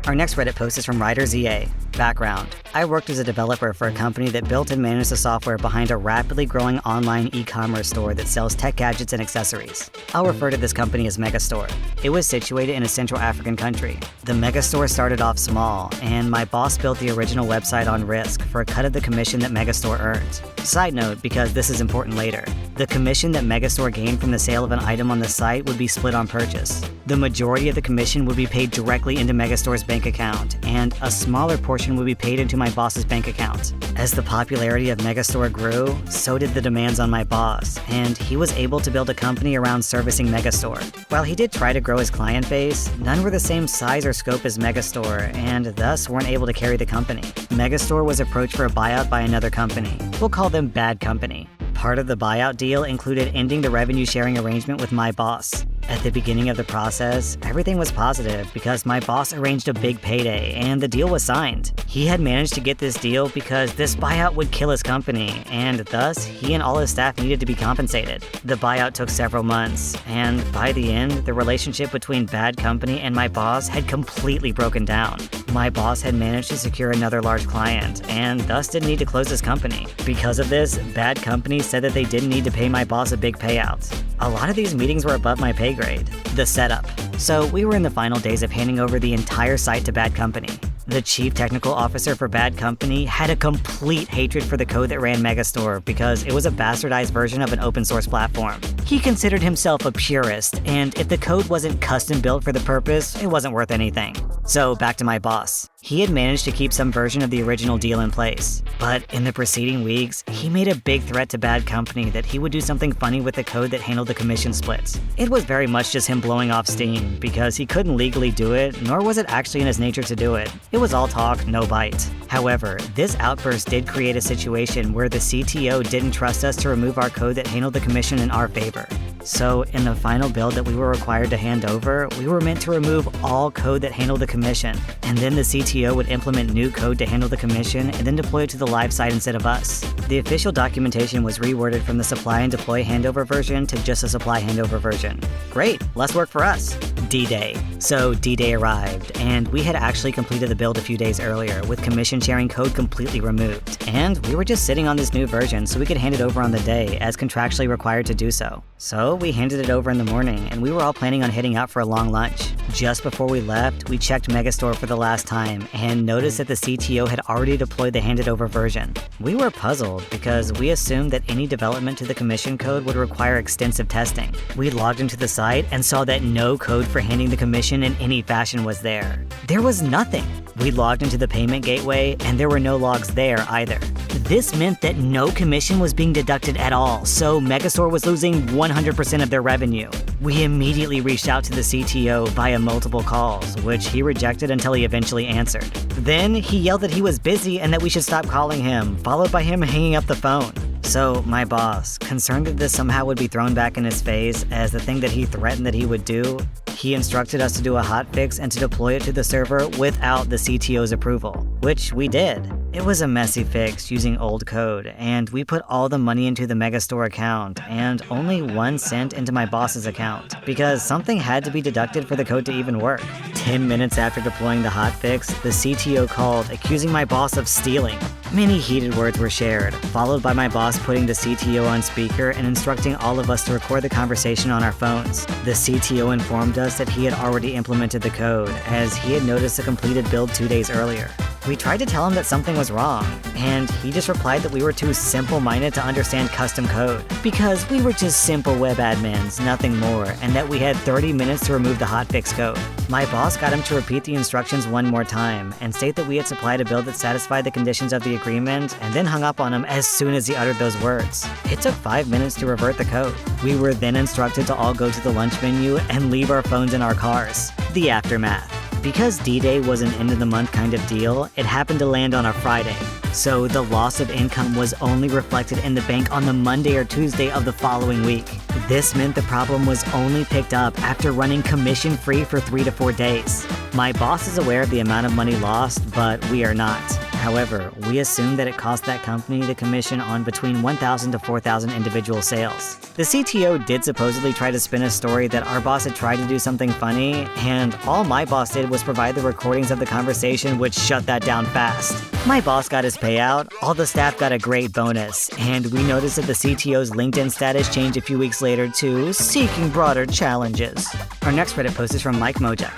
Our next Reddit post is from Ryder ZA. Background: I worked as a developer for a company that built and managed the software behind a rapidly growing online e-commerce store that sells tech gadgets and accessories. I'll refer to this company as Megastore. It was situated in a Central African country. The Megastore started off small, and my boss built the original website on risk for a cut of the commission that Megastore earned. Side note, because this is important later, the commission that Megastore gained from the sale of an item on the site would be split on purchase. The majority of the commission would be paid directly into Megastore's bank account, and a smaller portion would be paid into my boss's bank account. As the popularity of Megastore grew, so did the demands on my boss, and he was able to build a company around servicing Megastore. While he did try to grow his client base, none were the same size or scope as Megastore, and thus weren't able to carry the company. Megastore was approached for a buyout by another company. We'll call them Bad Company. Part of the buyout deal included ending the revenue sharing arrangement with my boss. At the beginning of the process, everything was positive because my boss arranged a big payday and the deal was signed. He had managed to get this deal because this buyout would kill his company, and thus he and all his staff needed to be compensated. The buyout took several months, and by the end, the relationship between Bad Company and my boss had completely broken down. My boss had managed to secure another large client, and thus didn't need to close his company. Because of this, Bad Company said that they didn't need to pay my boss a big payout. A lot of these meetings were above my pay grade. The setup. So we were in the final days of handing over the entire site to Bad Company. The chief technical officer for Bad Company had a complete hatred for the code that ran Megastore because it was a bastardized version of an open source platform. He considered himself a purist, and if the code wasn't custom built for the purpose, it wasn't worth anything. So back to my boss. He had managed to keep some version of the original deal in place, but in the preceding weeks, he made a big threat to Bad Company that he would do something funny with the code that handled the commission splits. It was very much just him blowing off steam, because he couldn't legally do it, nor was it actually in his nature to do it. It was all talk, no bite. However, this outburst did create a situation where the CTO didn't trust us to remove our code that handled the commission in our favor. So, in the final build that we were required to hand over, we were meant to remove all code that handled the commission, and then the CTO would implement new code to handle the commission and then deploy it to the live site instead of us. The official documentation was reworded from the supply and deploy handover version to just a supply handover version. Great, less work for us. D-Day. So D-Day arrived, and we had actually completed the build a few days earlier with commission sharing code completely removed. And we were just sitting on this new version so we could hand it over on the day as contractually required to do so. So we handed it over in the morning, and we were all planning on heading out for a long lunch. Just before we left, we checked Megastore for the last time and noticed that the CTO had already deployed the handed over version. We were puzzled because we assumed that any development to the commission code would require extensive testing. We logged into the site and saw that no code for handing the commission in any fashion was there. There was nothing. We logged into the payment gateway and there were no logs there either. This meant that no commission was being deducted at all, so Megastore was losing 100% of their revenue. We immediately reached out to the CTO via multiple calls, which he rejected until he eventually answered. Then he yelled that he was busy and that we should stop calling him, followed by him hanging up the phone. So my boss, concerned that this somehow would be thrown back in his face as the thing that he threatened that he would do, he instructed us to do a hotfix and to deploy it to the server without the CTO's approval, which we did. It was a messy fix using old code, and we put all the money into the Megastore account and only 1 cent into my boss's account, because something had to be deducted for the code to even work. 10 minutes after deploying the hotfix, the CTO called, accusing my boss of stealing. Many heated words were shared, followed by my boss putting the CTO on speaker and instructing all of us to record the conversation on our phones. The CTO informed us that he had already implemented the code, as he had noticed a completed build 2 days earlier. We tried to tell him that something was wrong, and he just replied that we were too simple-minded to understand custom code, because we were just simple web admins, nothing more, and that we had 30 minutes to remove the hotfix code. My boss got him to repeat the instructions one more time, and state that we had supplied a build that satisfied the conditions of the agreement, and then hung up on him as soon as he uttered those words. It took 5 minutes to revert the code. We were then instructed to all go to the lunch menu and leave our phones in our cars. The aftermath. Because D-Day was an end-of-the-month kind of deal, it happened to land on a Friday. So the loss of income was only reflected in the bank on the Monday or Tuesday of the following week. This meant the problem was only picked up after running commission-free for 3 to 4 days. My boss is aware of the amount of money lost, but we are not. However, we assumed that it cost that company the commission on between 1,000 to 4,000 individual sales. The CTO did supposedly try to spin a story that our boss had tried to do something funny, and all my boss did was provide the recordings of the conversation, which shut that down fast. My boss got his payout, all the staff got a great bonus, and we noticed that the CTO's LinkedIn status changed a few weeks later to seeking broader challenges. Our next Reddit post is from Mike Mojek.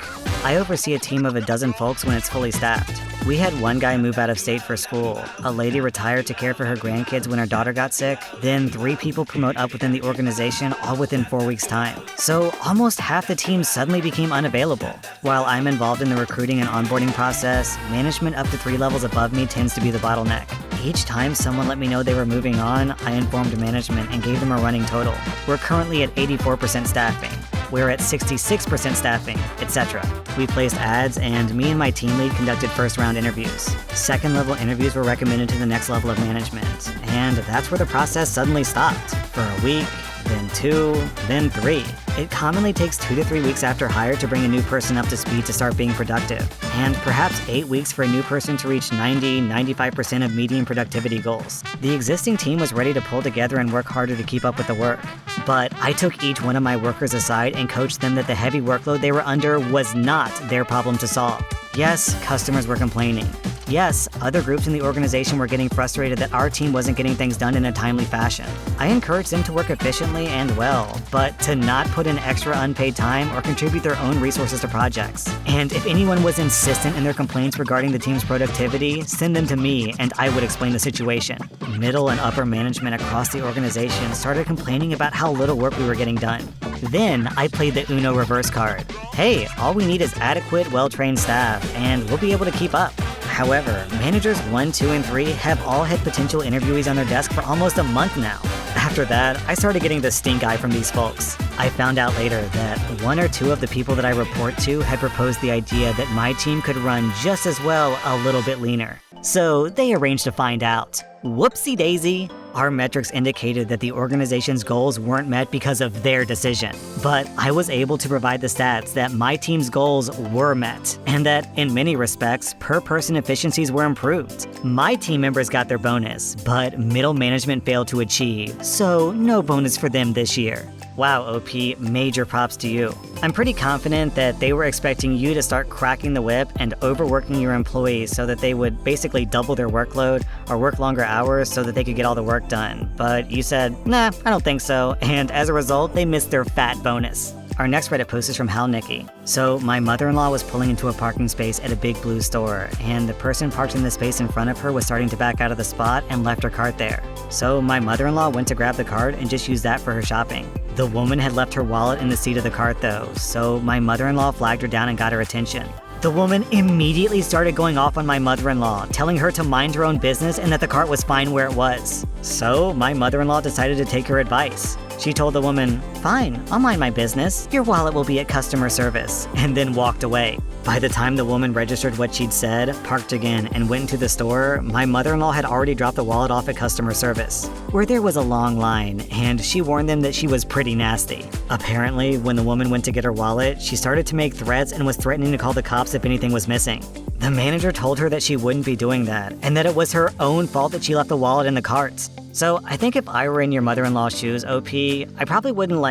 I oversee a team of a dozen folks when it's fully staffed. We had one guy move out of state for school, a lady retired to care for her grandkids when her daughter got sick, then 3 people promote up within the organization all within 4 weeks' time. So almost half the team suddenly became unavailable. While I'm involved in the recruiting and onboarding process, management up to 3 levels above me tends to be the bottleneck. Each time someone let me know they were moving on, I informed management and gave them a running total. We're currently at 84% staffing. We're at 66% staffing, etc. We placed ads, and me and my team lead conducted first-round interviews. Second-level interviews were recommended to the next level of management, and that's where the process suddenly stopped. For a week, then 2, then 3. It commonly takes 2 to 3 weeks after hire to bring a new person up to speed to start being productive, and perhaps 8 weeks for a new person to reach 90–95% of median productivity goals. The existing team was ready to pull together and work harder to keep up with the work. But I took each one of my workers aside and coached them that the heavy workload they were under was not their problem to solve. Yes, customers were complaining. Yes, other groups in the organization were getting frustrated that our team wasn't getting things done in a timely fashion. I encouraged them to work efficiently and well, but to not put in extra unpaid time or contribute their own resources to projects. And if anyone was insistent in their complaints regarding the team's productivity, send them to me and I would explain the situation. Middle and upper management across the organization started complaining about how little work we were getting done. Then I played the Uno reverse card. Hey, all we need is adequate, well-trained staff, and we'll be able to keep up. However, managers 1, 2, and 3 have all had potential interviewees on their desk for almost a month now. After that, I started getting the stink eye from these folks. I found out later that 1 or 2 of the people that I report to had proposed the idea that my team could run just as well a little bit leaner. So they arranged to find out. Whoopsie daisy. Our metrics indicated that the organization's goals weren't met because of their decision. But I was able to provide the stats that my team's goals were met, and that in many respects, per-person efficiencies were improved. My team members got their bonus, but middle management failed to achieve, so no bonus for them this year. Wow, OP, major props to you. I'm pretty confident that they were expecting you to start cracking the whip and overworking your employees so that they would basically double their workload or work longer hours so that they could get all the work done. But you said, nah, I don't think so, and as a result, they missed their fat bonus. Our next Reddit post is from Hal Nicky. So my mother-in-law was pulling into a parking space at a Big Blue store, and the person parked in the space in front of her was starting to back out of the spot and left her cart there. So my mother-in-law went to grab the cart and just used that for her shopping. The woman had left her wallet in the seat of the cart though, so my mother-in-law flagged her down and got her attention. The woman immediately started going off on my mother-in-law, telling her to mind her own business and that the cart was fine where it was. So my mother-in-law decided to take her advice. She told the woman, "Fine, I'll mind my business. Your wallet will be at customer service," and then walked away. By the time the woman registered what she'd said, parked again, and went into the store, my mother-in-law had already dropped the wallet off at customer service, where there was a long line, and she warned them that she was pretty nasty. Apparently, when the woman went to get her wallet, she started to make threats and was threatening to call the cops if anything was missing. The manager told her that she wouldn't be doing that, and that it was her own fault that she left the wallet in the cart. So I think if I were in your mother-in-law's shoes, OP, I probably wouldn't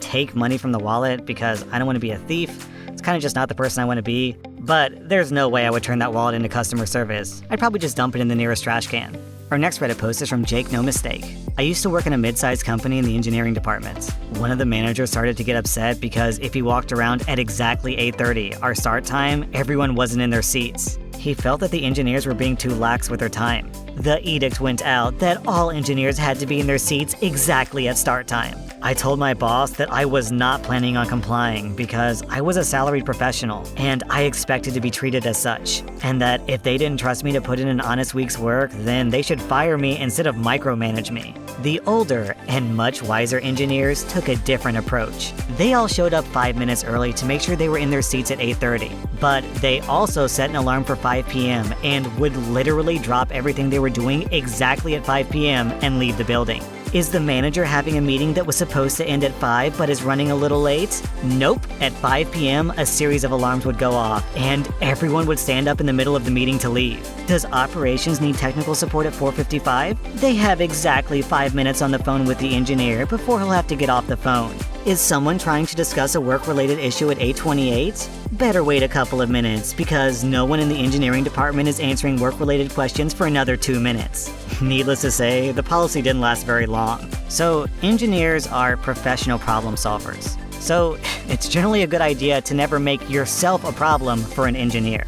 take money from the wallet because I don't want to be a thief. It's kind of just not the person I want to be. But there's no way I would turn that wallet into customer service. I'd probably just dump it in the nearest trash can. Our next Reddit post is from Jake No Mistake. I used to work in a mid-sized company in the engineering department. One of the managers started to get upset because if he walked around at exactly 8:30, our start time, everyone wasn't in their seats. He felt that the engineers were being too lax with their time. The edict went out that all engineers had to be in their seats exactly at start time. I told my boss that I was not planning on complying because I was a salaried professional and I expected to be treated as such, and that if they didn't trust me to put in an honest week's work, then they should fire me instead of micromanage me. The older and much wiser engineers took a different approach. They all showed up 5 minutes early to make sure they were in their seats at 8:30, but they also set an alarm for 5 p.m. and would literally drop everything they were doing exactly at 5 p.m. and leave the building. Is the manager having a meeting that was supposed to end at 5 but is running a little late? Nope. At 5 p.m., a series of alarms would go off, and everyone would stand up in the middle of the meeting to leave. Does operations need technical support at 4:55? They have exactly 5 minutes on the phone with the engineer before he'll have to get off the phone. Is someone trying to discuss a work-related issue at 8:28? Better wait a couple of minutes, because no one in the engineering department is answering work-related questions for another 2 minutes. Needless to say, the policy didn't last very long. So, engineers are professional problem solvers. So, it's generally a good idea to never make yourself a problem for an engineer.